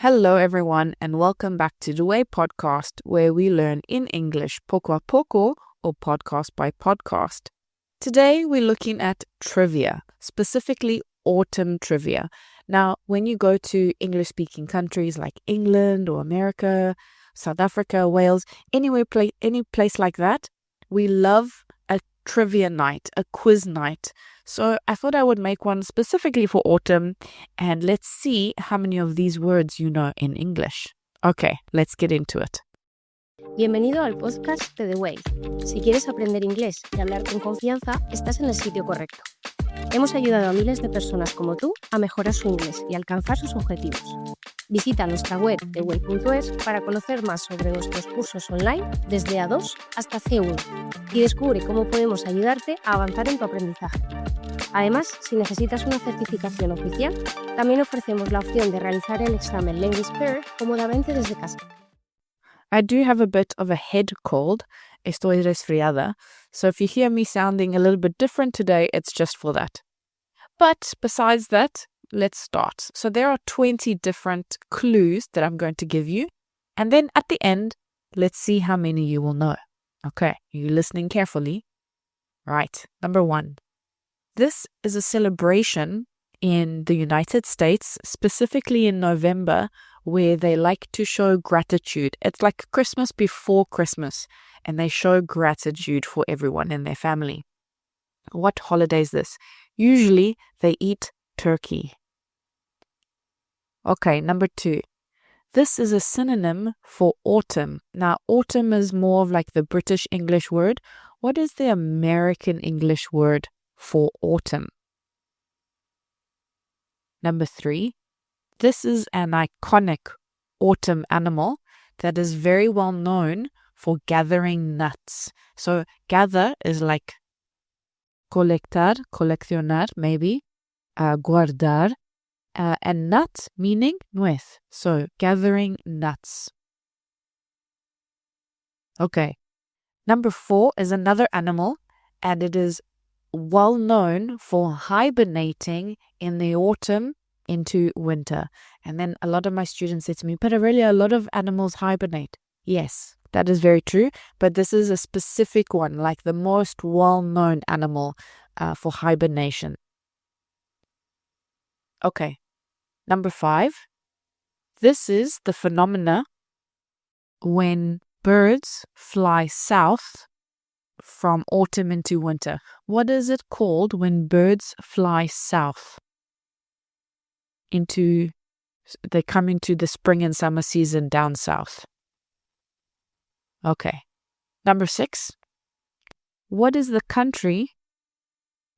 Hello, everyone, and welcome back to the Way podcast, where we learn in English poco a poco or podcast by podcast. Today, we're looking at trivia, specifically autumn trivia. Now, when you go to English-speaking countries like England or America, South Africa, Wales, any place like that, we love a trivia night, a quiz night. So I thought I would make one specifically for autumn, and let's see how many of these words you know in English. Okay, let's get into it. Bienvenido al podcast de The Way. Si quieres aprender inglés y hablar con confianza, estás en el sitio correcto. Hemos ayudado a miles de personas como tú a mejorar su inglés y alcanzar sus objetivos. Visita nuestra web theway.es para conocer más sobre nuestros cursos online desde A2 hasta C1 y descubre cómo podemos ayudarte a avanzar en tu aprendizaje. Además, si necesitas una certificación oficial, también ofrecemos la opción de realizar el examen Language Pair cómodamente desde casa. I do have a bit of a head cold. Estoy resfriada. So if you hear me sounding a little bit different today, it's just for that. But besides that, let's start. So there are 20 different clues that I'm going to give you. And then at the end, let's see how many you will know. Okay, you listening carefully? Right, number 1. This is a celebration in the United States, specifically in November, where they like to show gratitude. It's like Christmas before Christmas, and they show gratitude for everyone in their family. What holiday is this? Usually, they eat turkey. Okay, number 2. This is a synonym for autumn. Now, autumn is more of like the British English word. What is the American English word for autumn? Number 3. This is an iconic autumn animal that is very well known for gathering nuts. So gather is like coleccionar maybe, guardar, and nut meaning nuez. So gathering nuts. Okay. Number 4 is another animal, and it is well known for hibernating in the autumn into winter. And then a lot of my students say to me, but Aurelia, a lot of animals hibernate. Yes, that is very true. But this is a specific one, like the most well-known animal for hibernation. Okay, number 5. This is the phenomena when birds fly south from autumn into winter. What is it called when birds fly south? They come into the spring and summer season down south. Okay. Number 6. What is the country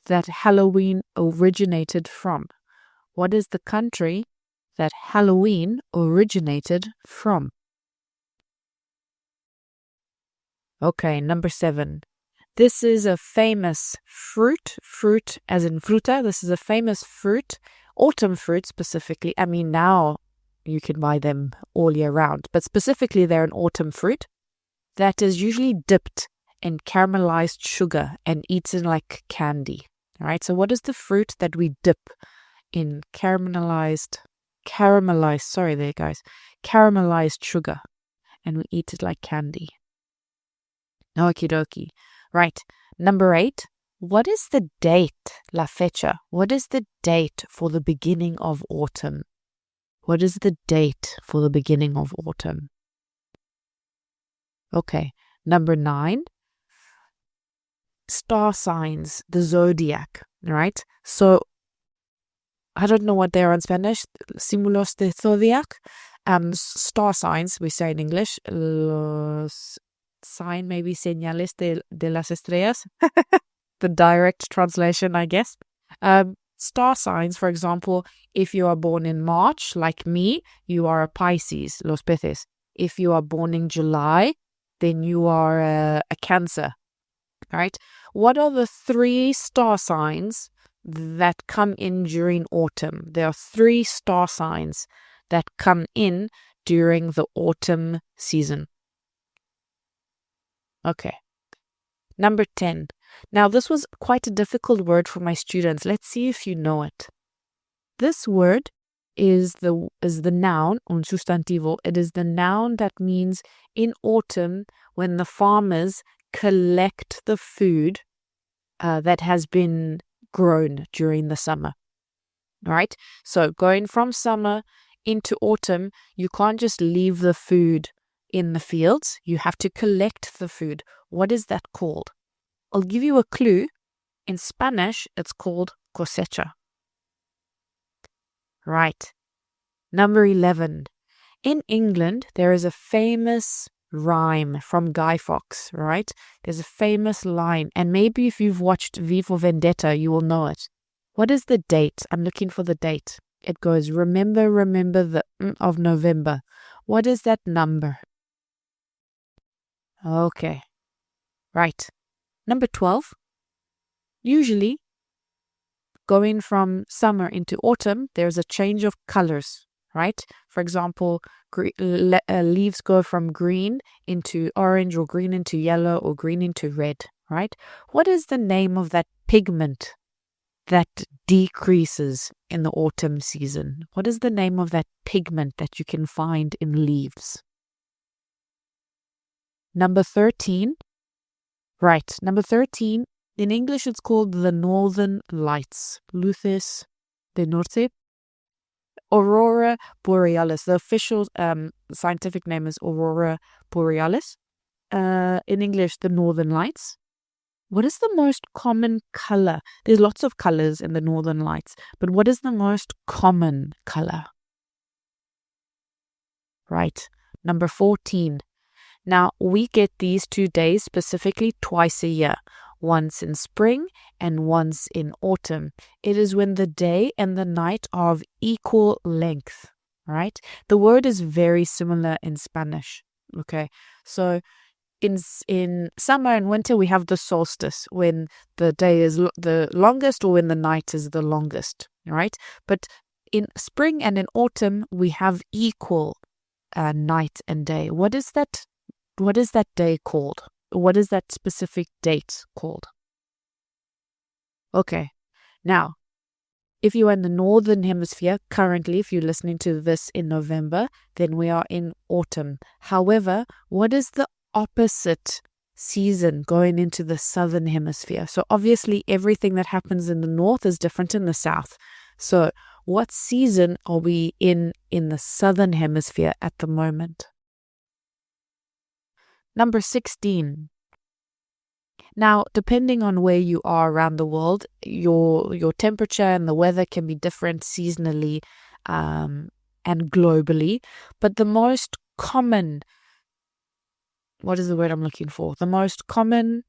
that Halloween originated from? What is the country that Halloween originated from? Okay, number 7. This is a famous fruit as in fruta. This is a famous fruit, autumn fruit specifically. I mean, now you can buy them all year round, but specifically they're an autumn fruit that is usually dipped in caramelized sugar and eaten like candy. All right, so what is the fruit that we dip in caramelized sugar and we eat it like candy? Okie dokie. Right, number 8. What is the date, la fecha? What is the date for the beginning of autumn? What is the date for the beginning of autumn? Okay, number 9. Star signs, the zodiac, right? So, I don't know what they are in Spanish, símbolos de zodiac. Star signs, we say in English, sign maybe señales de las estrellas. The direct translation, I guess. Star signs, for example, if you are born in March, like me, you are a Pisces, los peces. If you are born in July, then you are a Cancer. Right? What are the 3 star signs that come in during autumn? There are 3 star signs that come in during the autumn season. Okay. Number 10. Now, this was quite a difficult word for my students. Let's see if you know it. This word is the noun, un sustantivo. It is the noun that means in autumn when the farmers collect the food that has been grown during the summer. All right? So going from summer into autumn, you can't just leave the food in the fields. You have to collect the food. What is that called? I'll give you a clue. In Spanish, it's called cosecha. Right. Number 11. In England, there is a famous rhyme from Guy Fawkes, right? There's a famous line, and maybe if you've watched V for Vendetta, you will know it. What is the date? I'm looking for the date. It goes, remember the of November. What is that number? Okay. Right. Number 12. Usually, going from summer into autumn, there's a change of colors, right? For example, leaves go from green into orange, or green into yellow, or green into red, right? What is the name of that pigment that decreases in the autumn season? What is the name of that pigment that you can find in leaves? Number 13. Right, number 13. In English, it's called the Northern Lights. Luces del Norte. Aurora Borealis. The official scientific name is Aurora Borealis. In English, the Northern Lights. What is the most common color? There's lots of colors in the Northern Lights, but what is the most common color? Right, number 14. Now, we get these 2 days specifically twice a year. Once in spring and once in autumn. It is when the day and the night are of equal length, right? The word is very similar in Spanish, okay? So in summer and winter, we have the solstice, when the day is the longest or when the night is the longest, right? But in spring and in autumn, we have equal night and day. What is that day called? What is that specific date called? Okay, now, if you are in the Northern Hemisphere, currently, if you're listening to this in November, then we are in autumn. However, what is the opposite season going into the Southern Hemisphere? So obviously, everything that happens in the North is different in the South. So what season are we in the Southern Hemisphere at the moment? Number 16. Now, depending on where you are around the world, your temperature and the weather can be different seasonally and globally. But the most common, what is the word I'm looking for? The most common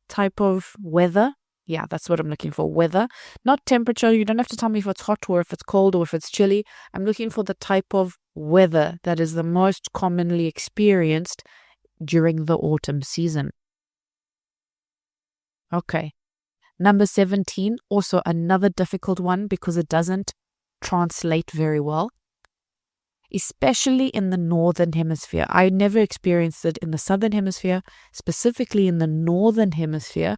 type of weather. Yeah, that's what I'm looking for. Weather, not temperature. You don't have to tell me if it's hot or if it's cold or if it's chilly. I'm looking for the type of weather that is the most commonly experienced during the autumn season. Okay. Number 17, also another difficult one because it doesn't translate very well, especially in the Northern Hemisphere. I never experienced it in the Southern Hemisphere, specifically in the Northern Hemisphere.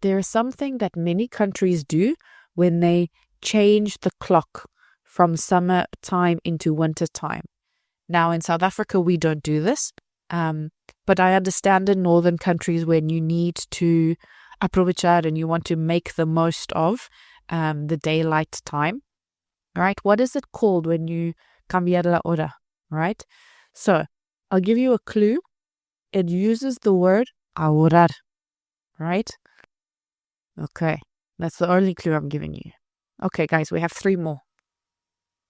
There is something that many countries do when they change the clock from summertime into wintertime. Now, in South Africa, we don't do this. But I understand in northern countries when you need to aprovechar and you want to make the most of the daylight time, right? What is it called when you cambiar la hora, right? So I'll give you a clue. It uses the word ahorrar, right? Okay, that's the only clue I'm giving you. Okay, guys, we have 3 more.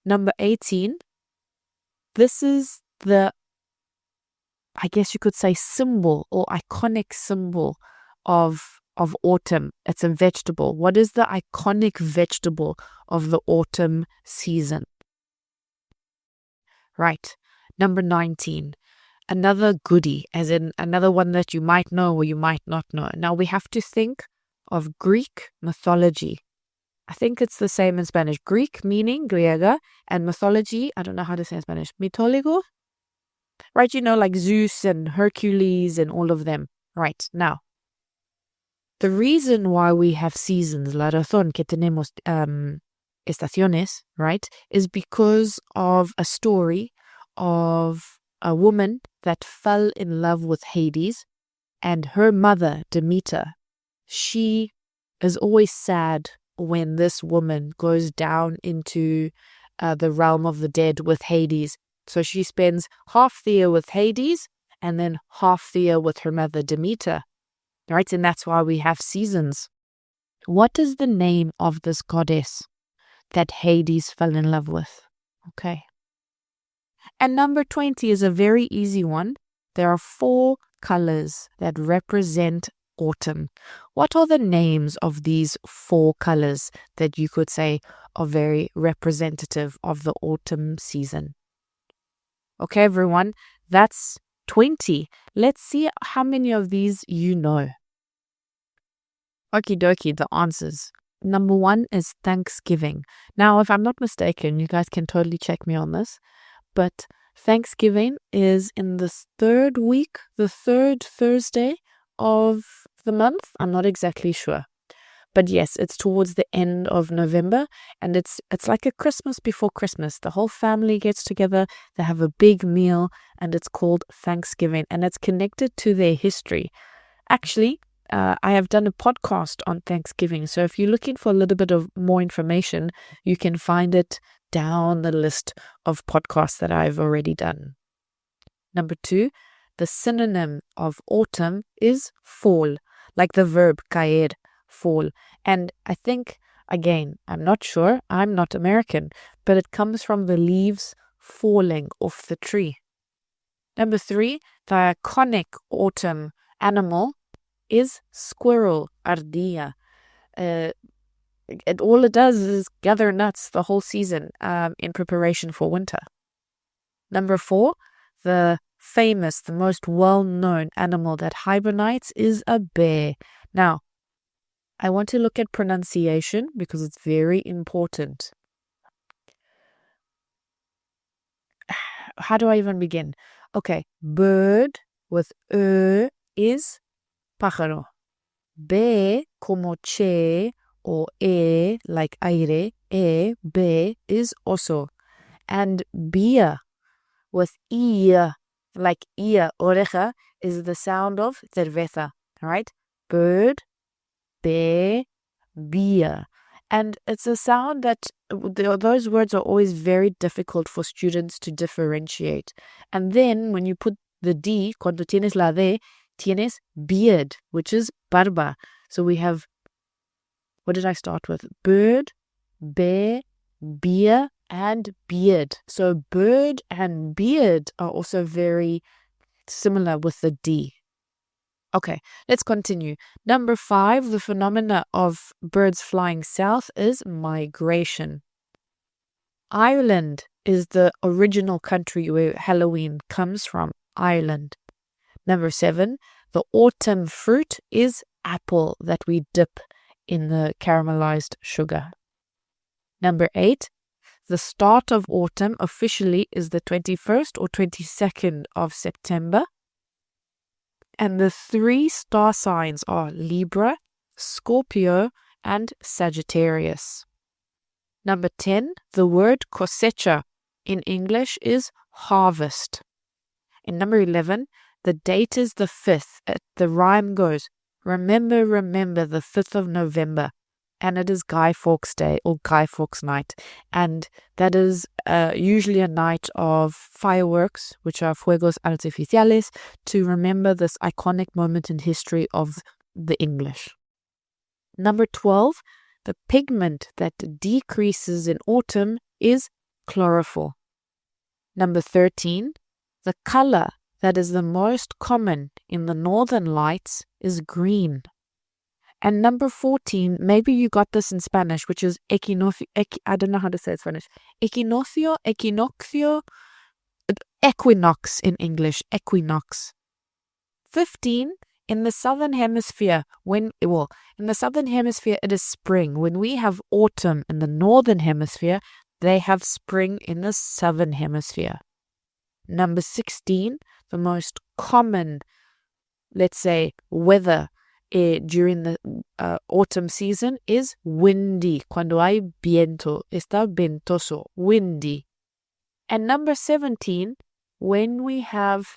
Number 18. This is the, I guess you could say, symbol or iconic symbol of autumn. It's a vegetable. What is the iconic vegetable of the autumn season? Right. Number 19. Another goodie, as in another one that you might know or you might not know. Now we have to think of Greek mythology. I think it's the same in Spanish. Greek meaning griega, and mythology, I don't know how to say in Spanish. Mitólogo? Right, you know, like Zeus and Hercules and all of them. Right, now, the reason why we have seasons, la razón que tenemos estaciones, right, is because of a story of a woman that fell in love with Hades, and her mother, Demeter, she is always sad when this woman goes down into the realm of the dead with Hades. So she spends half the year with Hades and then half the year with her mother, Demeter, right? And that's why we have seasons. What is the name of this goddess that Hades fell in love with? Okay. And number 20 is a very easy one. There are 4 colors that represent autumn. What are the names of these 4 colors that you could say are very representative of the autumn season? Okay, everyone, that's 20. Let's see how many of these you know. Okie dokie, the answers. Number 1 is Thanksgiving. Now, if I'm not mistaken, you guys can totally check me on this, but Thanksgiving is in the 3rd week, the 3rd Thursday of the month. I'm not exactly sure. But yes, it's towards the end of November, and it's like a Christmas before Christmas. The whole family gets together, they have a big meal, and it's called Thanksgiving, and it's connected to their history. Actually, I have done a podcast on Thanksgiving, so if you're looking for a little bit of more information, you can find it down the list of podcasts that I've already done. Number 2, the synonym of autumn is fall, like the verb caer, fall. And I think, again, I'm not sure, I'm not American, but it comes from the leaves falling off the tree. Number 3, the iconic autumn animal is squirrel, ardilla. All it does is gather nuts the whole season in preparation for winter. Number 4, the famous, the most well-known animal that hibernates is a bear. Now, I want to look at pronunciation because it's very important. How do I even begin? Okay, bird with is pájaro. Bear como che or like aire, be is oso. And beer with like oreja, is the sound of cerveza, right? Bird, bear, beer. And it's a sound that those words are always very difficult for students to differentiate. And then when you put the D, cuando tienes la D, tienes beard, which is barba. So we have, what did I start with? Bird, bear, beer, and beard. So bird and beard are also very similar with the D. Okay, let's continue. Number 5, the phenomena of birds flying south is migration. Ireland is the original country where Halloween comes from, Ireland. Number 7, the autumn fruit is apple that we dip in the caramelized sugar. Number 8, the start of autumn officially is the 21st or 22nd of September. And the 3 star signs are Libra, Scorpio, and Sagittarius. Number 10, the word cosecha in English is harvest. And number 11, the date is the 5th. The rhyme goes, remember, remember the 5th of November. And it is Guy Fawkes Day or Guy Fawkes Night. And that is usually a night of fireworks, which are fuegos artificiales, to remember this iconic moment in history of the English. Number 12, the pigment that decreases in autumn is chlorophyll. Number 13, the color that is the most common in the northern lights is green. And number 14, maybe you got this in Spanish, which is equinoccio. I don't know how to say it in Spanish. Equinoccio, equinox in English, equinox. 15, in the southern hemisphere, in the southern hemisphere it is spring. When we have autumn in the northern hemisphere, they have spring in the southern hemisphere. Number 16, the most common, let's say, weather during the autumn season is windy. Cuando hay viento, está ventoso, windy. And number 17, when we have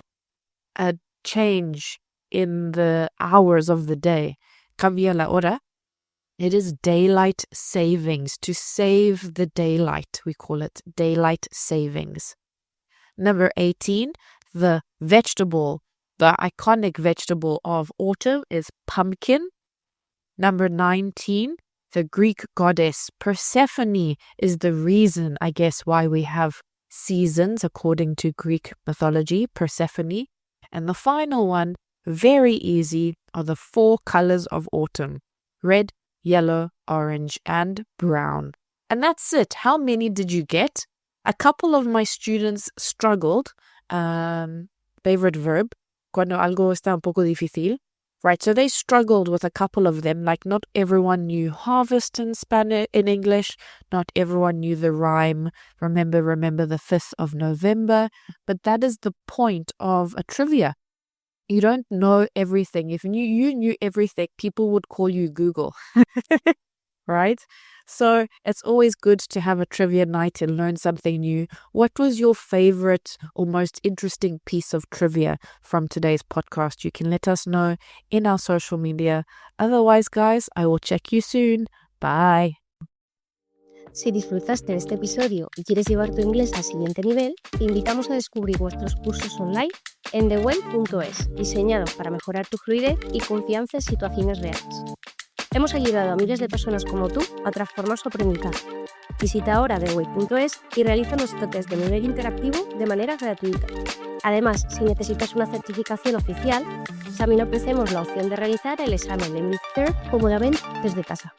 a change in the hours of the day, cambia la hora, it is daylight savings. To save the daylight, we call it daylight savings. Number 18, the vegetable, the iconic vegetable of autumn is pumpkin. Number 19, the Greek goddess Persephone is the reason, I guess, why we have seasons according to Greek mythology, Persephone. And the final one, very easy, are the 4 colors of autumn: red, yellow, orange, and brown. And that's it. How many did you get? A couple of my students struggled. Favorite verb, cuando algo está un poco difícil. Right, so they struggled with a couple of them. Like, not everyone knew harvest in Spanish, in English. Not everyone knew the rhyme, remember the 5th of November. But that is the point of a trivia. You don't know everything. If you knew everything, people would call you Google. Right? So it's always good to have a trivia night and learn something new. What was your favorite or most interesting piece of trivia from today's podcast? You can let us know in our social media. Otherwise, guys, I will check you soon. Bye. Si disfrutaste de este episodio y quieres llevar tu inglés al siguiente nivel, te invitamos a descubrir nuestros cursos online en theway.es, diseñados para mejorar tu fluidez y confianza en situaciones reales. Hemos ayudado a miles de personas como tú a transformar su aprendizaje. Visita ahora theway.es y realiza nuestro test de nivel interactivo de manera gratuita. Además, si necesitas una certificación oficial, también ofrecemos la opción de realizar el examen de Midterm cómodamente desde casa.